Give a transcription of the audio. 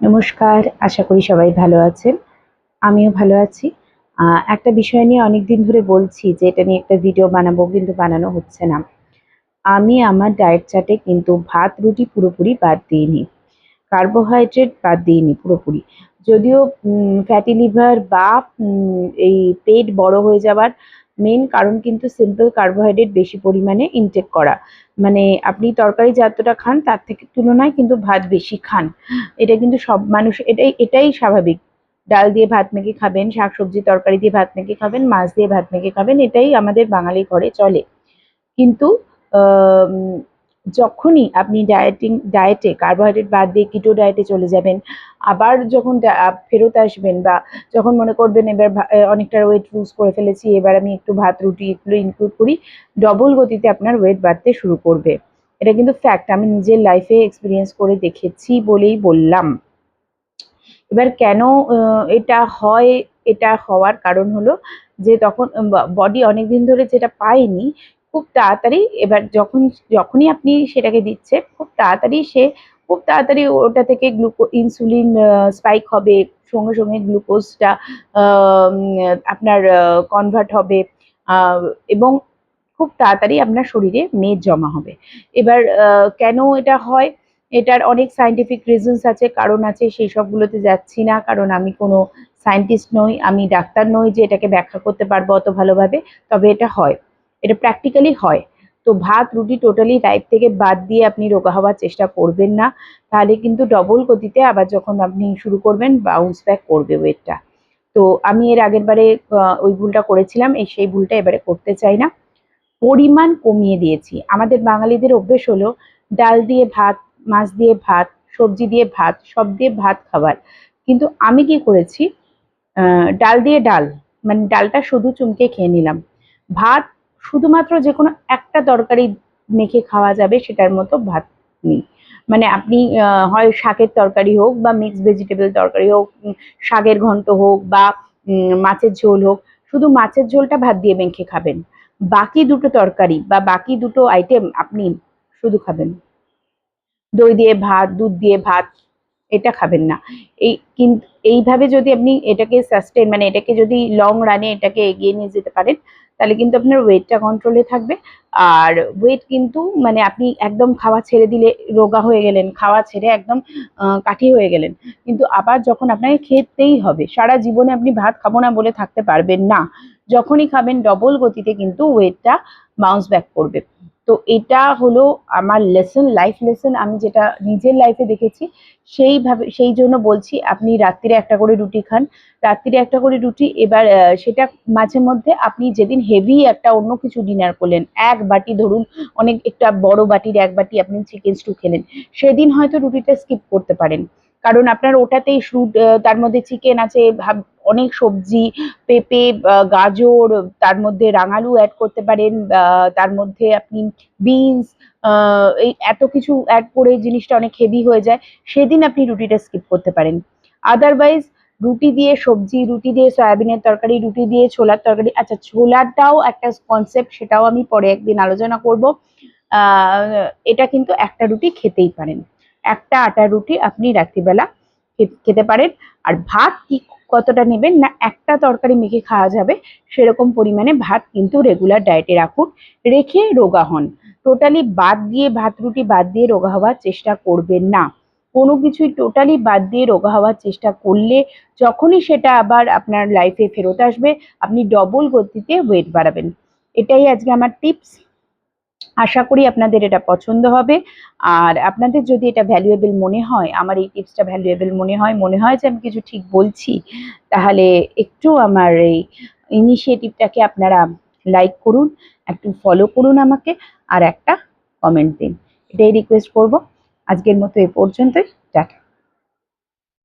নমস্কার, আশা করি সবাই ভালো আছেন। আমিও ভালো আছি। একটা বিষয় নিয়ে অনেকদিন ধরে বলছি যে এটা নিয়ে একটা ভিডিও বানাবো, কিন্তু বানানো হচ্ছে না। আমি আমার ডায়েট চার্টে কিন্তু ভাত, রুটি পুরোপুরি বাদ দিইনি। কার্বোহাইড্রেট বাদ দিইনি পুরোপুরি। যদিও ফ্যাটি লিভার বা এই পেট বড় হয়ে যাওয়ার মেইন কারণ কিন্তু সিম্পল কার্বোহাইড্রেট বেশি পরিমাণে ইনটেক করা। মানে আপনি তরকারি যতটা খান তার থেকে তুলনায় কিন্তু ভাত বেশি খান। এটা কিন্তু সব মানুষ এটাই স্বাভাবিক। ডাল দিয়ে ভাত মেখে খাবেন, শাকসবজি তরকারি দিয়ে ভাত মেখে খাবেন, মাছ দিয়ে ভাত মেখে খাবেন। এটাই আমাদের বাঙালি ঘরে চলে। কিন্তু আম যখনই আপনি ডায়েটে কার্বোহাইড্রেট বাদ দিয়ে কিটো ডায়েটে চলে যাবেন, আবার যখন ফেরত আসবেন বা যখন মনে করবেন এবার অনেকটা ওয়েট লুজ করে ফেলেছি, এবার আমি একটু ভাত রুটি এগুলো ইনক্লুড করি, ডবল গতিতে আপনার ওয়েট বাড়তে শুরু করবে। এটা কিন্তু ফ্যাক্ট, আমি নিজের লাইফে এক্সপেরিয়েন্স করে দেখেছি বলেই বললাম। এবার কেন এটা হয়? এটা হওয়ার কারণ হলো যে তখন বডি অনেকদিন ধরে যেটা পায়নি, খুব তাড়াতাড়ি এবার যখনই আপনি সেটাকে দিচ্ছে, খুব তাড়াতাড়ি ওটা থেকে ইনসুলিন স্পাইক হবে, সঙ্গে সঙ্গে গ্লুকোজটা আপনার কনভার্ট হবে, আহ, এবং খুব তাড়াতাড়ি আপনার শরীরে মেদ জমা হবে। এবার কেন এটা হয়? এটার অনেক সায়েন্টিফিক রিজনস আছে, কারণ আছে, সেই সবগুলোতে যাচ্ছি না, কারণ আমি কোনো সায়েন্টিস্ট নই, আমি ডাক্তার নই যে এটাকে ব্যাখ্যা করতে পারবো অত ভালোভাবে। তবে এটা হয়, এটা প্র্যাকটিক্যালি হয়। তো ভাত রুটি টোটালি লাইফ থেকে বাদ দিয়ে আপনি রোগা হওয়ার চেষ্টা করবেন না, তাহলে কিন্তু ডবল গতিতে আবার যখন আপনি শুরু করবেন বাউন্স ব্যাক করবে ওয়েটটা। তো আমি এর আগের বারে ওই ভুলটা করেছিলাম, সেই ভুলটা এবারে করতে চাই না। পরিমাণ কমিয়ে দিয়েছি। আমাদের বাঙালিদের অভ্যেস হলো ডাল দিয়ে ভাত, মাছ দিয়ে ভাত, সবজি দিয়ে ভাত, সব দিয়ে ভাত খাবার। কিন্তু আমি কি করেছি, ডাল দিয়ে ডাল, মানে ডালটা শুধু চুমকে খেয়ে নিলাম। ভাত শুধুমাত্র যে কোনো একটা তরকারি মেখে খাওয়া যাবে সেটার মতো ভাত নেই। মানে আপনি হয় শাকের তরকারি হোক বা মিক্স ভেজিটেবল তরকারি হোক, শাকের ঘন্ট হোক বা মাছের ঝোল হোক, শুধু মাছের ঝোলটা ভাত দিয়ে মেখে খাবেন। বাকি দুটো তরকারি বা বাকি দুটো আইটেম আপনি শুধু খাবেন। দই দিয়ে ভাত, দুধ দিয়ে ভাত, এটা খাবেন না। কিন্তু এইভাবে যদি আপনি এটাকে সাস্টেন, মানে এটাকে যদি লং রানে এটাকে এগিয়ে নিয়ে যেতে পারেন, তাহলে কিন্তু আপনার ওয়েটটা কন্ট্রোলে থাকবে। আর ওয়েট কিন্তু মানে আপনি একদম খাওয়া ছেড়ে দিলে রোগা হয়ে গেলেন, খাওয়া ছেড়ে একদম কাঠি হয়ে গেলেন, কিন্তু আবার যখন আপনাকে খেতেই হবে, সারা জীবনে আপনি ভাত খাবো না বলে থাকতে পারবেন না। যখনই খাবেন ডবল গতিতে কিন্তু ওয়েটটা বাউন্স ব্যাক করবে। তো এটা হলো আমার লেসন, লাইফ লেসন, আমি যেটা নিজের লাইফে দেখেছি। সেই জন্য বলছি, আপনি রাত্রিরে একটা করে রুটি খান, রাত্রিরে একটা করে রুটি। এবার সেটা মাঝে মধ্যে আপনি যেদিন হেভি একটা অন্য কিছু ডিনার করলেন, এক বাটি ধরুন, অনেক একটা বড় বাটির এক বাটি আপনি চিকেন স্টু খেলেন, সেদিন হয়তো রুটিটা স্কিপ করতে পারেন। কারণ আপনার ওটাতেই তার মধ্যে চিকেন আছে, অনেক সবজি, পেঁপে, গাজর, তার মধ্যে রাঙালু অ্যাড করতে পারেন, তার মধ্যে আপনি বিনস, এই এত কিছু অ্যাড করে জিনিসটা অনেক হেভি হয়ে যায়। সেদিন আপনি রুটিটা স্কিপ করতে পারেন। আদারওয়াইজ রুটি দিয়ে সবজি, রুটি দিয়ে সয়াবিনের তরকারি, রুটি দিয়ে ছোলার তরকারি, আচ্ছা ছোলাটাও একটা কনসেপ্ট, সেটাও আমি পরে একদিন আলোচনা করব। এটা কিন্তু একটা রুটি খেতেই পারেন, একটা আটার রুটি আপনি রাত্রিবেলা খেতে পারেন। আর ভাত কি কতটা নেবেন, না একটা তরকারি মেখে খাওয়া যাবে সেরকম পরিমাণে ভাত কিন্তু রেগুলার ডায়েটে রাখুন, রেখে রোগা হন। টোটালি বাদ দিয়ে ভাত রুটি বাদ দিয়ে রোগা হওয়ার চেষ্টা করবেন না। কোনো কিছুই টোটালি বাদ দিয়ে রোগা হওয়ার চেষ্টা করলে যখনই সেটা আবার আপনার লাইফে ফেরত আসবে, আপনি ডবল গতিতে ওয়েট বাড়াবেন। এটাই আজকে আমার টিপস। আশা করি আপনাদের এটা পছন্দ হবে। আর আপনাদের যদি এটা ভ্যালুয়েবল মনে হয়, আমার এই টিপসটা ভ্যালুয়েবল মনে হয় যে আমি কিছু ঠিক বলছি, তাহলে একটু আমার এই ইনিশিয়েটিভটাকে আপনারা লাইক করুন, একটু ফলো করুন আমাকে, আর একটা কমেন্ট দিন। এটাই রিকোয়েস্ট করব। আজকের মতো এ পর্যন্তই। টাটা।